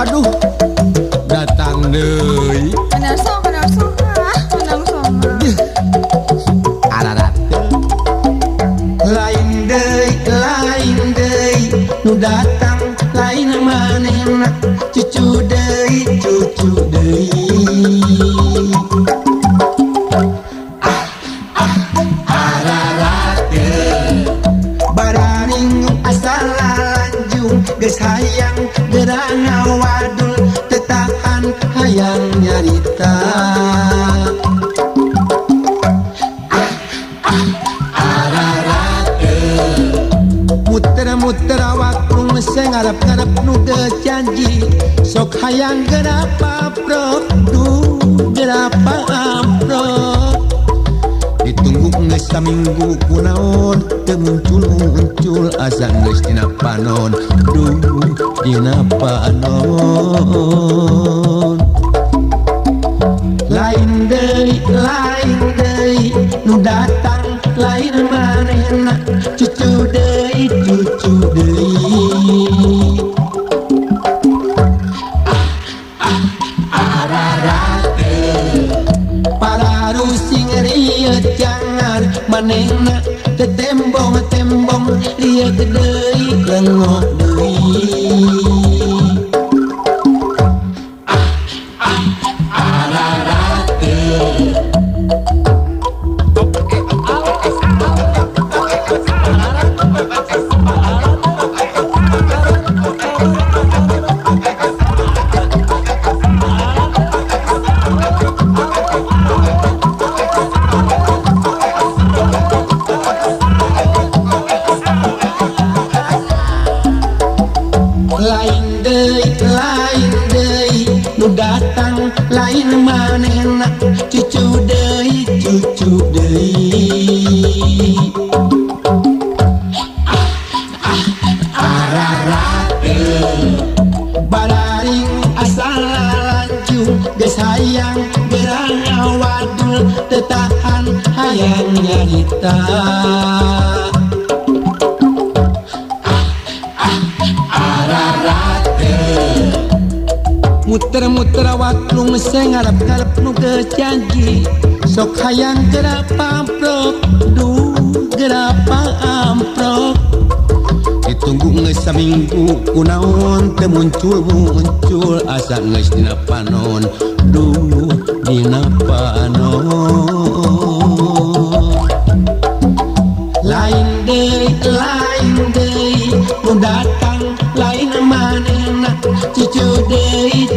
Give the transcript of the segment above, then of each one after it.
Waduh datang deui Bener sok menang sama. ararat lain deui nu datang lain manehna cucu deui ararat bararing asal lanjung geus hayang gerana wadul tetahan hayang nyarita muter waktu meseng ngarep nu janji sok hayang gerapa prok gerapa amprok ditunggu geus saminggu kunaon teu muncul asa geus dina panon dina panon lain deui nu datang lain manehna cucu deui para rusing rieu jangan manehna teu tembong rieu deui lengok deui lain deui nu datang lain manehna cucu deui bararing asal lanjung geus hayang gerana wadul tetahan hayang nyarita muter waktu meseng ngarep nu janji sok hayang gerapa amprok gerapa amprok ditunggu geus saminggu kunaon teu muncul asa geus dina panon dina panon lain deui nu datang lain manehna cucu deui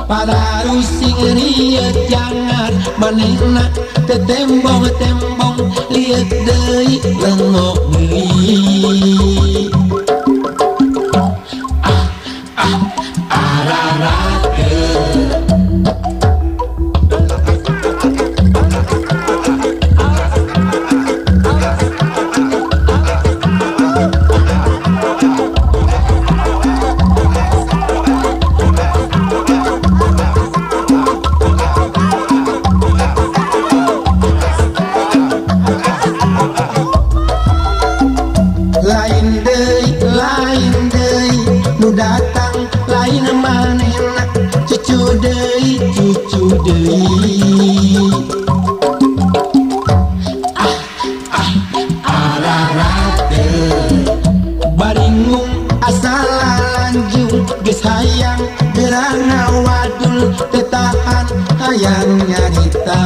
pada rusing rieu jangan manehna teu tembong lieu deui lengok deui lain deui nu datang lain manehna cucu deui baringung asal lanjung geus hayang gerana wadul tetahan hayang nyarita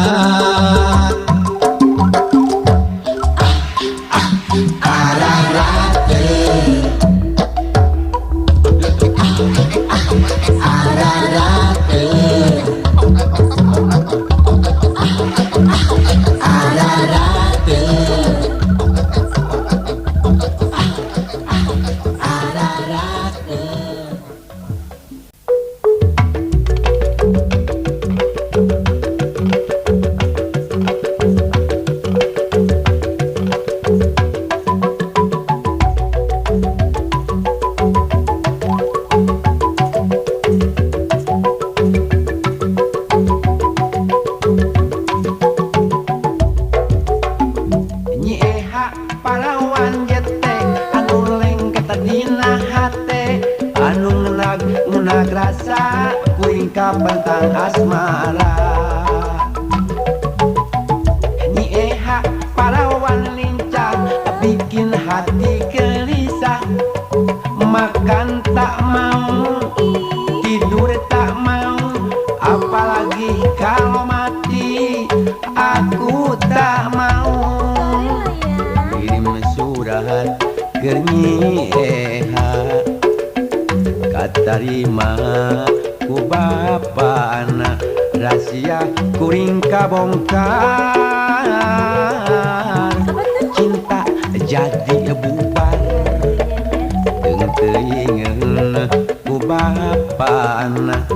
mati aku tak mau kirim surat Gernyiha katarima ku bapa anak rahasia kuring kabongkar cinta jadi bubar jeung teuingeun ku bapa anak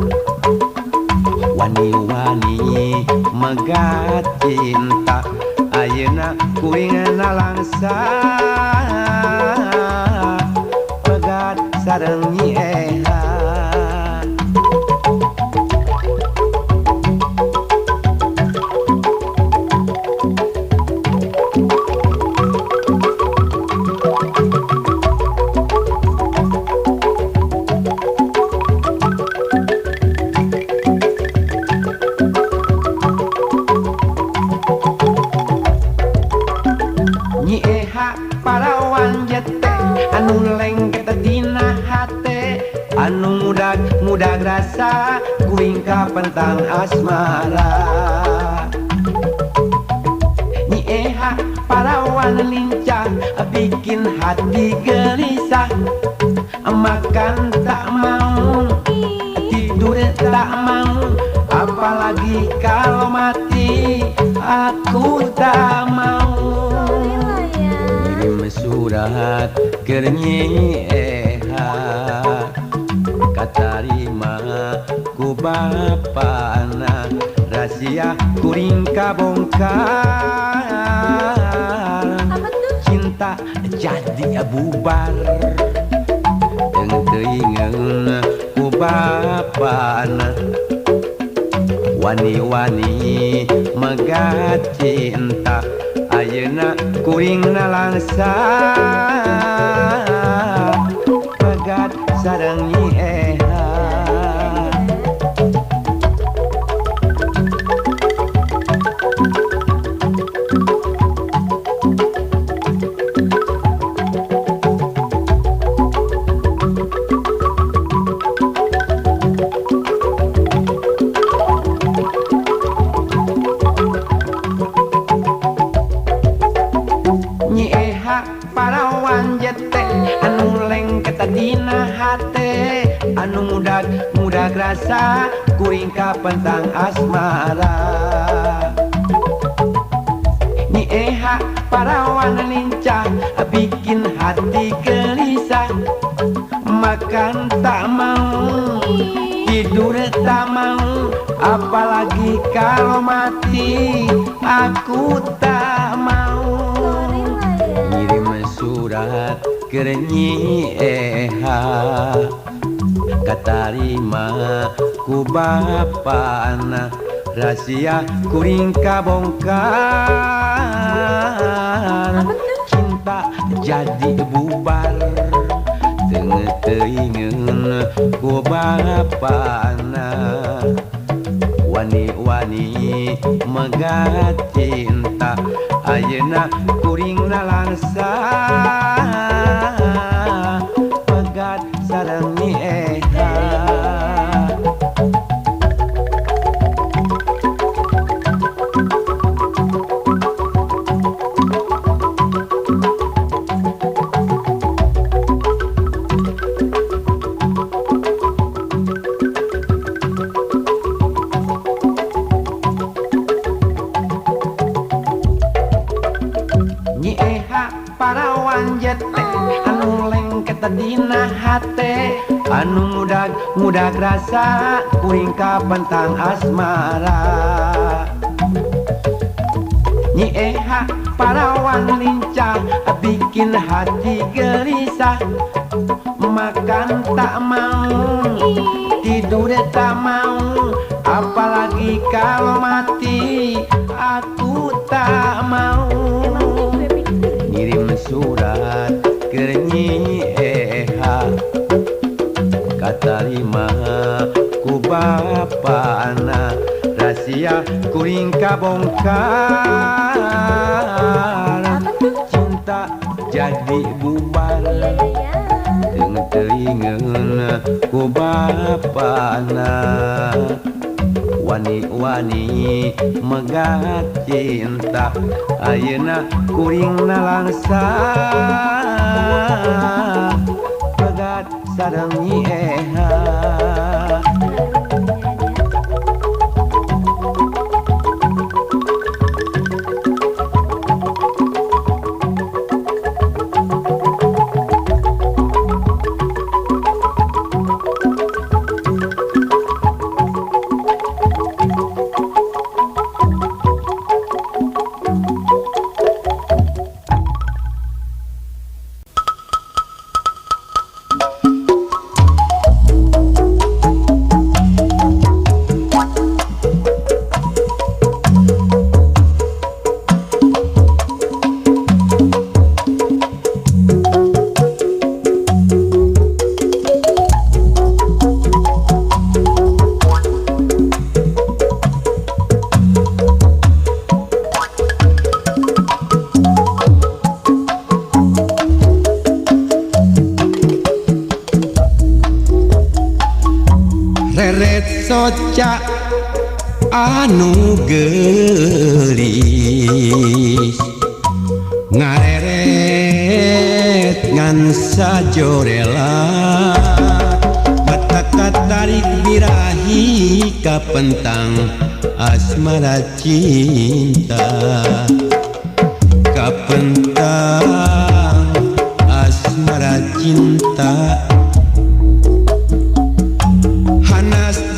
wani-wani megat cinta ayeuna kuring nalangsa pegat sareng nyiha parawan jete anu lengket dina hate anu mudag rasa kuring ka pentang asmara Nyi Eha parawan lincah bikin hati gelisah makan tak mau tidur tak mau apalagi kalau mati aku tak mau surat Gernyiha katarima ku bapa anak rahasia kuring kabongkar cinta jadi bubar jeung teuingeun ku bapa anak wani-wani megat cinta ayeuna kuring nalangsa pegat sareng nyiha parawan jete anu lengket dina hate anu mudag rasa kuring ka pentang asmara Nyi Eha parawan lincah bikin hati gelisah makan tak mau tidur tak mau apalagi kalau mati aku tak mau surat Gernyiha katarima ku bapa anak rahasia kuring kabongkar cinta jadi bubar jeung teuingeun ku bapa anak wani-wani megat cinta ayeuna kuring nalangsa pegat sareng nyiha parawan jete anu lengket dina hate anu mudag rasa kuring ka pentang asmara Nyi Eha parawan lincah bikin hati gelisah makan tak mau tidur tak mau apalagi kalau mati aku tak mau ngirim surat Gernyiha katarima ku bapa anak rahasia kuring kabongkar cinta jadi bubar jeung teuingeun ku bapa anak wani-wani megat cinta ayeuna kuring nalangsa megat sareng nyiha soca anu geulis ngareret ngan sajorela mata katarik birahi kapentang asmara cinta kapentang asmara cinta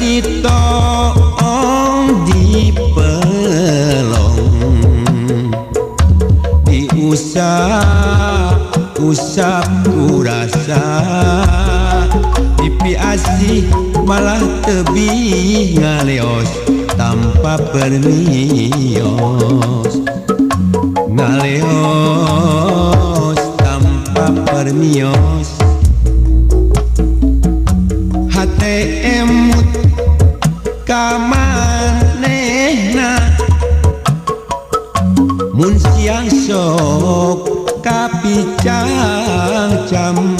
ditong dipelong diusap kurasa dipiasi malah tebih ngaleos tanpa permios ngaleos tanpa permios HTM kamanehna mun siang sok kapicang-cam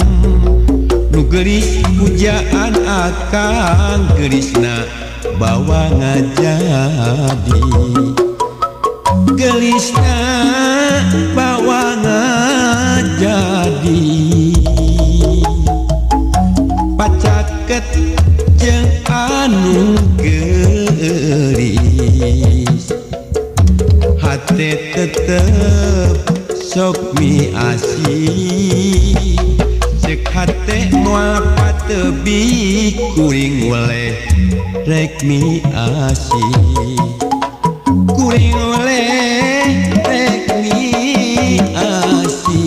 nu geulis pujaan akang geulisna bawa ngajadi geulisna bawa ngajadi pacaket jeung anu geulis hate tetep sok miasi cek hate moal pateubi kuring oleh rek miasi kuring oleh rek miasi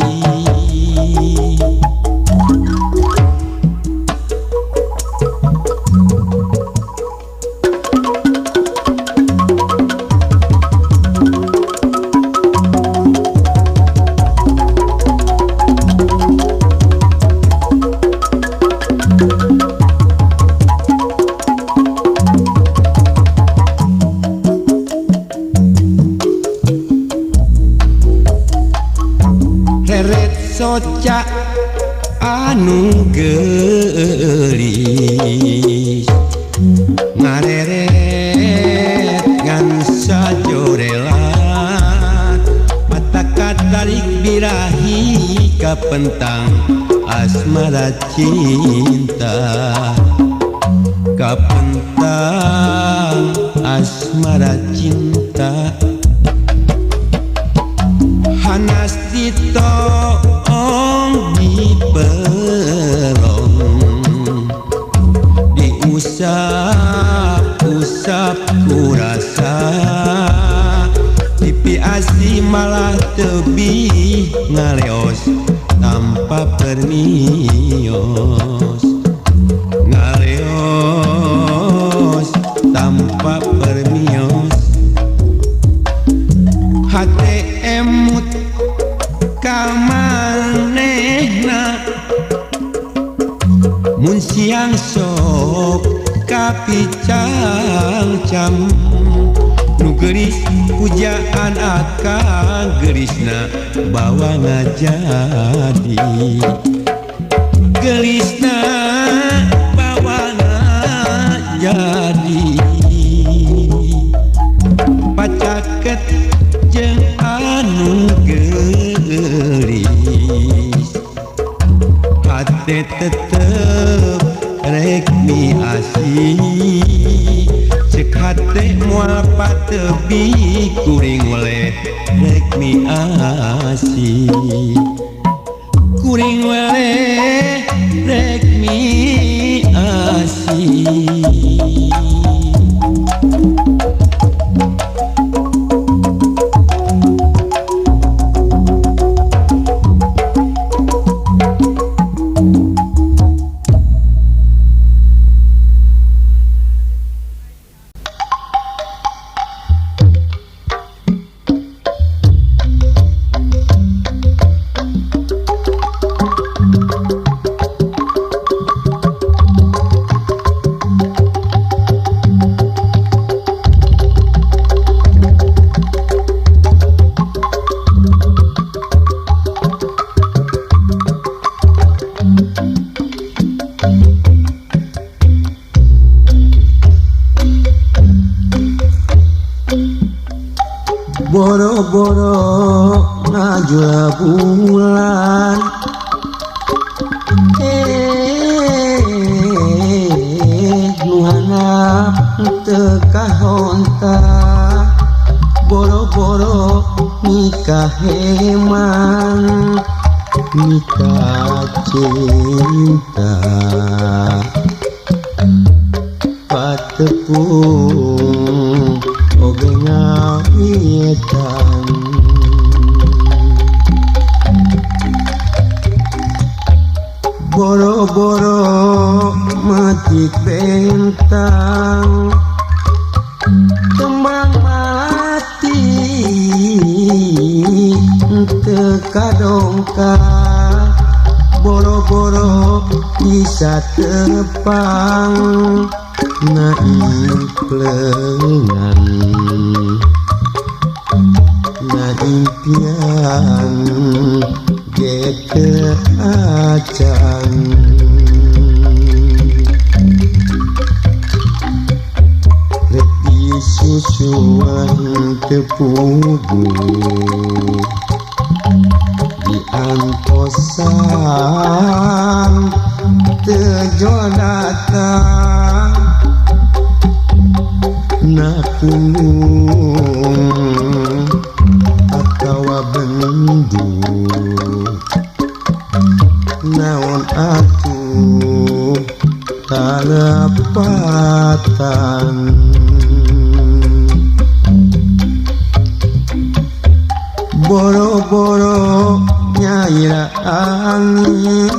soca anu geulis ngareret ngan sajorelat mata katarik birahi kapentang asmara cinta kapentang asmara cinta hanas ditong dipelong diusap-usap kurasa dipiasi malah tebih ngaleos tanpa permios ngaleos tanpa permios HTM kamanehna mun siang sok kapicang-cam nu geulis pujaan akang geulisna bawa ngajadi geulisna bawa ngajadi lebih kuring oleh rekmi asih kuring oleh rekmi asih. Boro-boro ngajula bulan nuhanap teka honta boro-boro nikah heman nikah cinta patepung oge ngawietan boro-boro matik bentang kembang mati teka dongka boro-boro bisa tepang naik lengan na impian geke acan rek disusuan tepugu di angkosan tejo datang na gunung atawa bendu naon atuh kalepatan boro-boro nyaira angin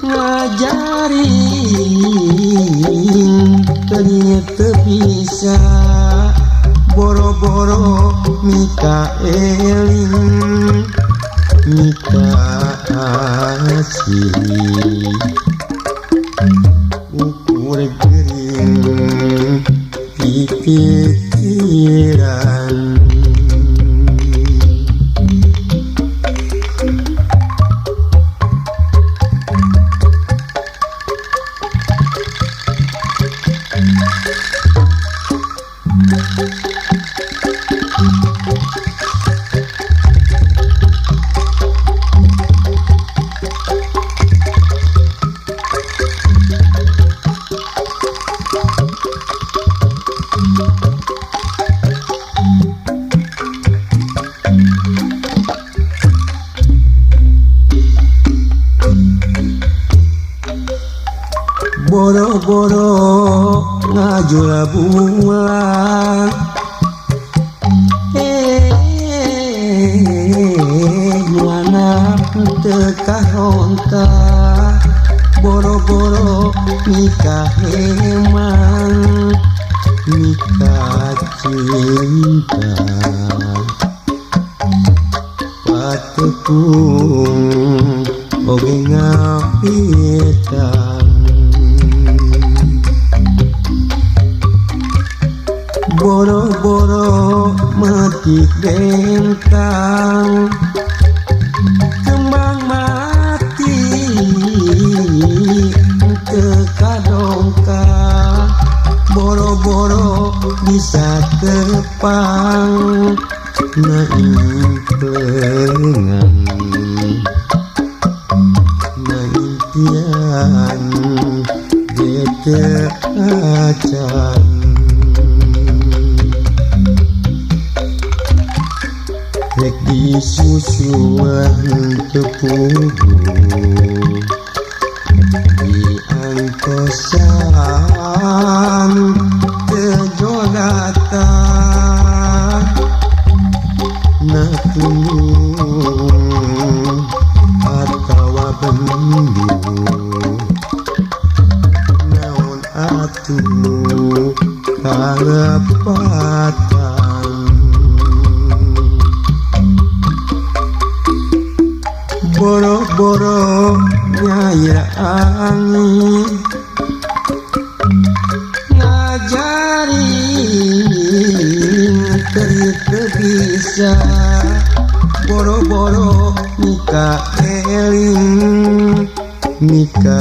ngajarin ternyata bisa boro-boro mika elin mika asih ukur gering pikiran boro-boro ngajula bulan nuana teka honta boro-boro nikah heman nikah cinta patepung oge ngawietan boro-boro mati bentang kembang mati teka dongka boro-boro bisa tepang naik lengan na impian geke acan susuan tepung diangkosan tejogata natunung atawa bendung naon atuh kalepatan boro-boro nyaya angin ngajari teu bisa boro-boro mika eling mika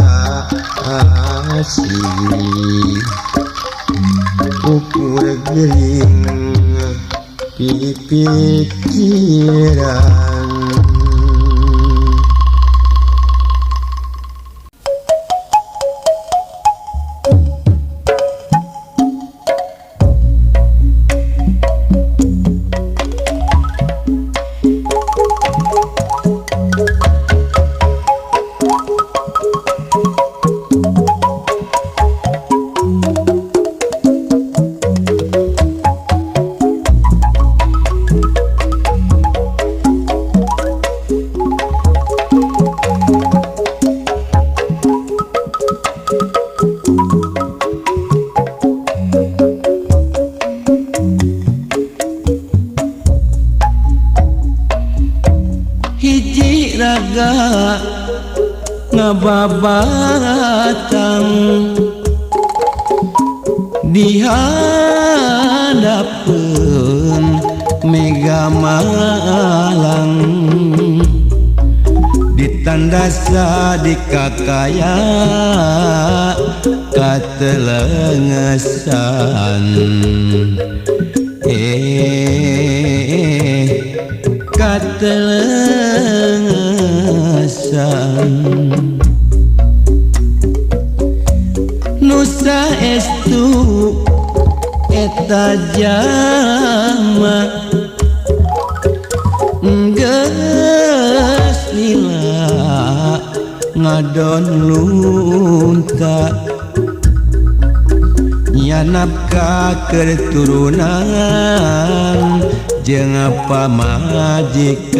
asih ukur gering pikiran raga ngababatang dihadapeun mega malang ditandasa dikakaya katelengesan katelengesan nusa estu eta jama geus lila ngadon lunta nyanapka keturunan jeung pamajikan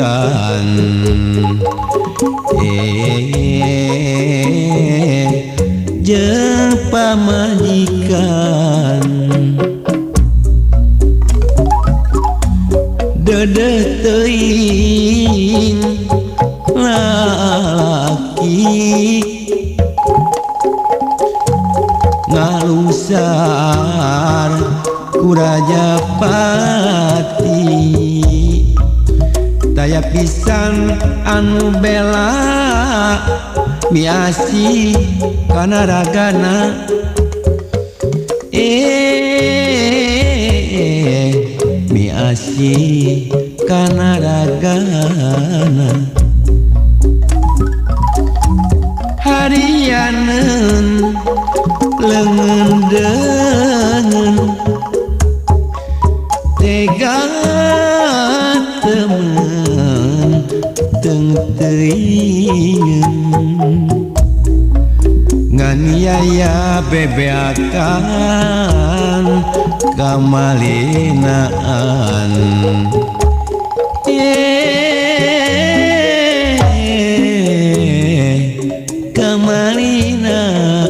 jeung pamajikan dedeh teuing lalaki ngalusar ku Rajapati taya pisan anu bela miasi kana ragana miasi kana ragana harianeun leungeun tega temen teng teuing nganiaya bebeakan kamalinaan kamalinaan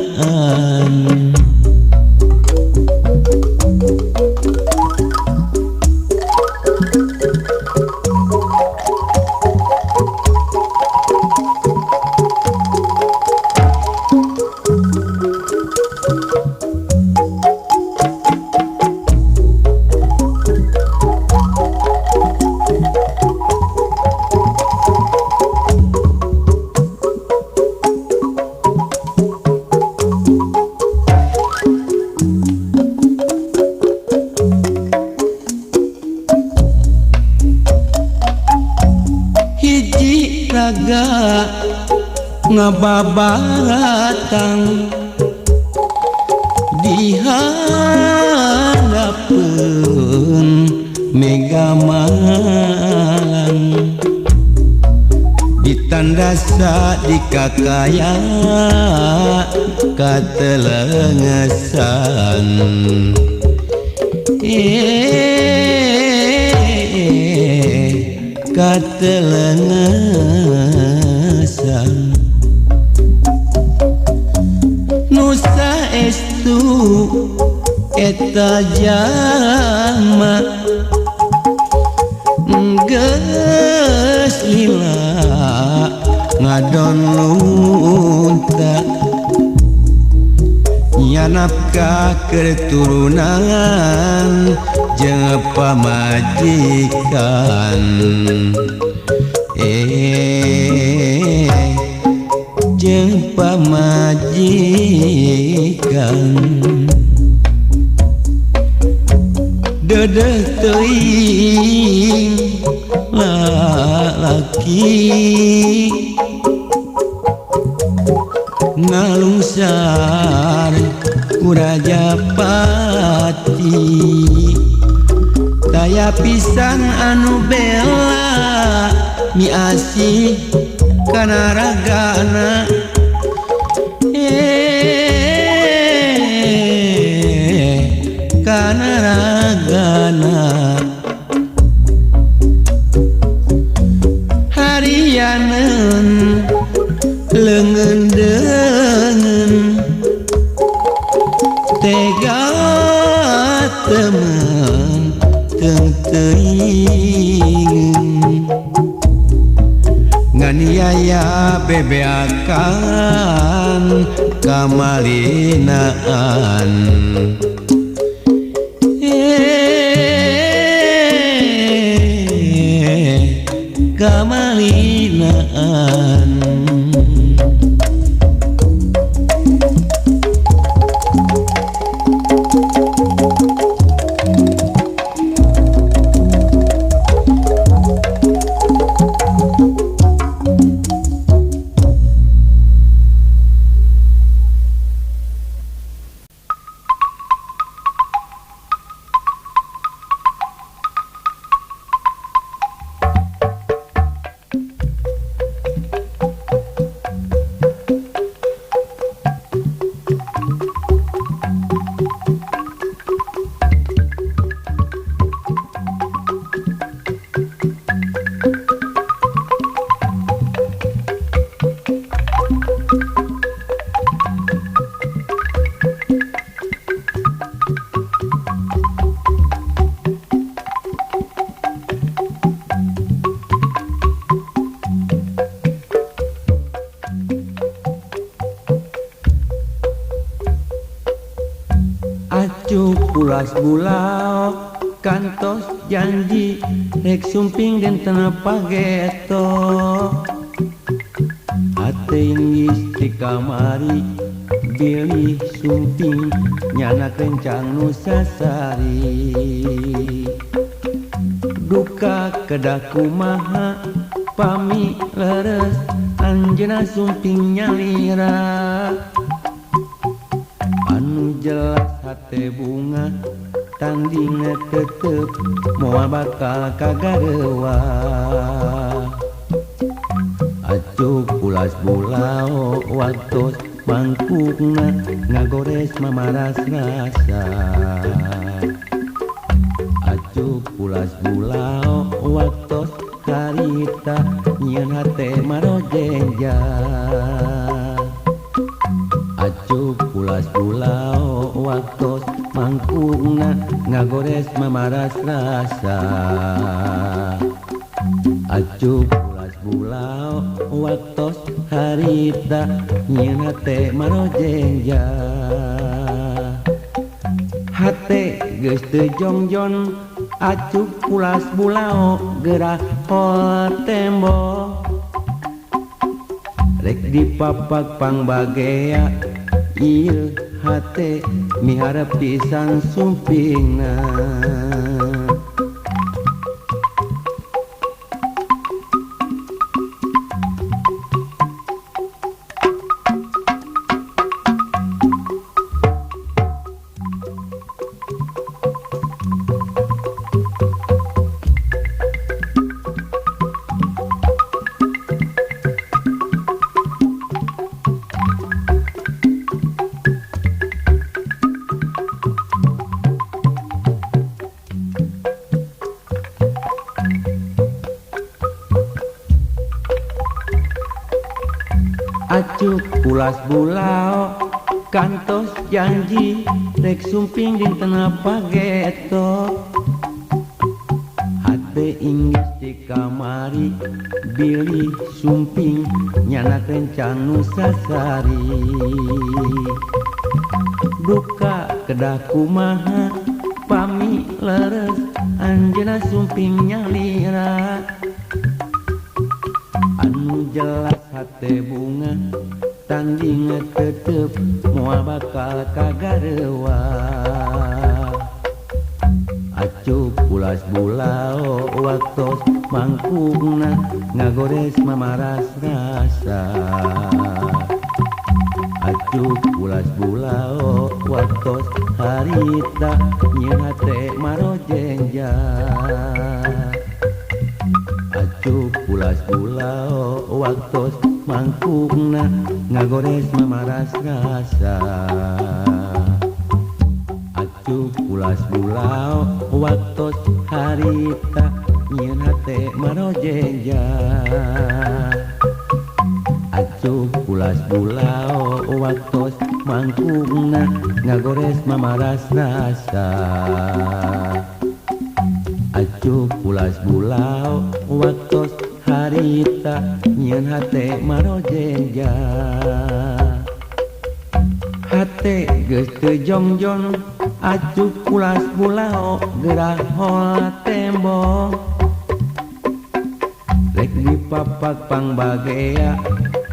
raga ngababatang dihadapeun mega malang ditandasa di kakaya katelengesan katelengesan nusa estu eta jalma geus lila ngadon lunta nyanapka keturunan jeung pamajikan jeung pamajikan dedeh teuing lalaki ngalungsar ku Rajapati daya pisan anu bela miasih kana ragana kana ragana harianeun leungeun tega temen teuing nganiaya bebeakan kamalinaan kamalinaan pulas bulau kantos janji rek sumping den teu pageto ateing geus ti kamari bilih sumping nyana kencang nu sasari duka kedah kumaha pami leres anjeunna sumping nyalira anu jelas hate bunga tandingna tetep moal bakal kagarewa acuh pulas bulau waktos mangkukna ngagores mamaras rasa acuh pulas bulau waktos karita nyieun hate marojenja acuh pulas bulau waktos mangkukna ngagores mamaras rasa acuh pulas bulau waktos harita nyieun hate marojenja hate geus teu jongjon acuh pulas bulau gerah hol tembok rek dipapak pangbagea ieu hate miharep pisan sumpingna acuk pulas bulao kantos janji rek sumping dinten pageto hate inggis di kamari bilih sumping nyana kencan nu sasari duka kedah kumaha pami leres anjeunna sumping nyalira anu jelas hate bunga tanding tetep moal bakal kagarewa acuk pulas bulao waktos mangkungna ngagores mamaras rasa acuk pulas bulao waktos harita nyieun hate marojenja acuk pulas bulao waktos mangkungna ngagores mamaras rasa acuk pulas bulao waktos harita nyieun hate marojenja acuk pulas bulao waktos mangkungna ngagores mamaras rasa acuk pulas bulao waktos harita nyieun hate marojenja hate geus teu jongjon acuk pulas bulao gerah hola tembok rek dipapak pangbagea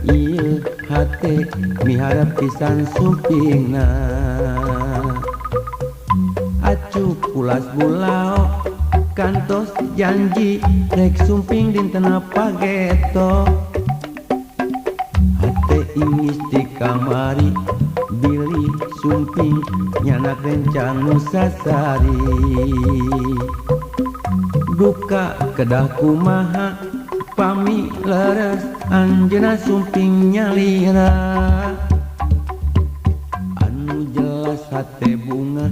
ieu hate miharep pisan sumpingna acuk pulas bulao kantos janji rek sumping dinten pageto hate ingis di kamari bilih sumping nyana kencan nu sasari duka kedah kumaha pami leres anjeunna sumping nyalira anu jelas hate bunga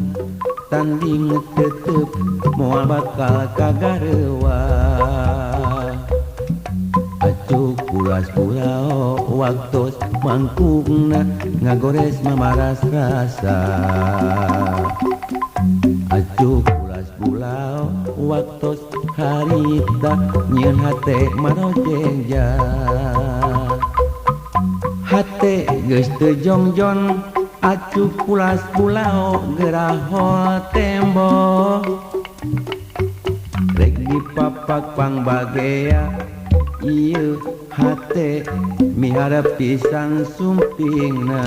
tanding tetep moal bakal kagarewa acuk pulas bulao waktos mangkungna ngagores mamaras rasa acuk pulas bulao waktos harita nyieun hate marojenja hate geus teu jongjon acuk pulas bulao gerah hola tembok rek dipapak pangbagea ieu hate miharep pisan sumpingna